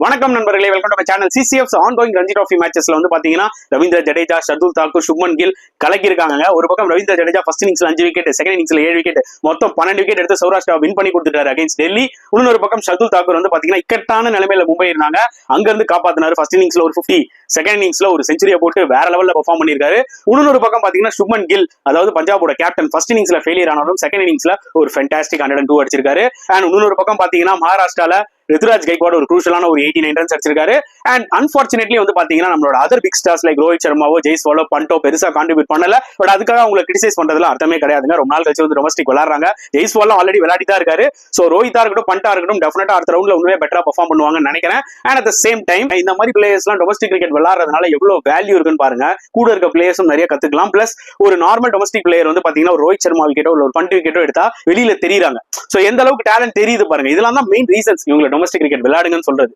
வணக்கம் நண்பர்களே, welcome to my channel. CCF ongoing Ranji trophy மேட்சஸ்ல வந்து பாத்தீங்கன்னா ரவீந்திர ஜடேஜா, ஷர்துல் தாக்கூர், சுப்மன் கில் கலக்கி இருக்காங்க. ஒரு பக்கம் ரவீந்திர ஜடேஜா ஃபர்ஸ்ட் இன்னிங்ஸ்ல 5 விக்கெட், செகண்ட் இன்னிங்ஸ்ல 7 விக்கெட், மொத்தம் 12 விக்கெட் எடுத்து சௌராஷ்டிரா வின் பண்ணி கொடுத்துட்டாரு அகைன்ஸ்ட் டெல்லி. இன்னொரு பக்கம் ஷர்துல் தாக்கூர் வந்து பாத்தீங்கன்னா இக்கட்டான நிலைமையில மும்பை இருந்தாங்க, அங்க இருந்து காப்பாத்தினாரு. ஃபர்ஸ்ட் இன்னிங்ஸ்ல ஒரு 50, செகண்ட் இன்னிங்ஸ்ல ஒரு செஞ்சுரியை போட்டு வேற லெவல்ல பெர்ஃபார்ம் பண்ணிருக்காரு. இன்னொரு பக்கம் பாத்தீங்கன்னா சுப்மன் கில், அதாவது பஞ்சாபோட கேப்டன், ஃபர்ஸ்ட் இன்னிங்ஸ்ல ஃபெயிலியர் ஆனாலும் செகண்ட் இன்னிங்ஸ்ல ஒரு ஃபேண்டாஸ்டிக் 102 அடிச்சிருக்காரு. அண்ட் இன்னொரு பக்கம் பாத்தீங்கன்னா மகாராஷ்டிரால ருத்ராஜ் கைக்வாட் ஒரு குரூஷியலான ஒரு 89 ரன்ஸ் அடிச்சிருக்காரு. அண்ட் அன்பார்ச்சுனேட்லி வந்து பாத்தீங்கன்னா நம்மளோட other big stars like Rohit சர்மாவோ, ஜெய்ஸ்வாலோ, பண்டோ பெருசா கான்ட்ரிபியூட் பண்ணல. பட் அதுக்காக அவங்களை கிரிட்டிசைஸ் பண்றதுல அர்த்தமே கிடையாதுங்க. ரொம்ப நாள் கழிச்சு வந்து டொமஸ்டிக் விளையாடுறாங்க. ஜெய்ஸ்வாலும் ஆல்ரெடி விளையாடி தான் இருக்காரு. சோ ரோஹித்தா இருக்கட்டும், பண்டா இருக்கட்டும், டெஃபினட்டா அடுத்த ரவுண்ட்ல உண்மையே பெட்டரா பெர்ஃபார்ம் பண்ணுவாங்கன்னு நினைக்கிறேன். And at the same time இந்த மாதிரி பிளேயர்ஸ் எல்லாம் டொமஸ்டிக் கிரிக்கெட் விளையாடுறதுனால எவ்வளவு வேல்யூ இருக்குன்னு பாருங்க. கூட இருக்க பிளேயர்ஸும் நிறைய கத்துக்கலாம். பிளஸ் ஒரு நார்மல் டொமஸ்டிக் பிளேயர் வந்து பாத்தீங்கன்னா ஒரு ரோஹித் சர்மா விக்கெட்டோ ஒரு பண்ட் விக்கெட்டோ எடுத்தா வெளியில தெரியுறாங்க. சோ எந்த அளவுக்கு டேலண்ட் தெரியுது பாருங்க. இதெல்லாம் தான் மெயின் ரீசன்ஸ் இவங்க டொமஸ்டிக் கிரிக்கெட் விளையாடுங்கன்னு சொல்றது.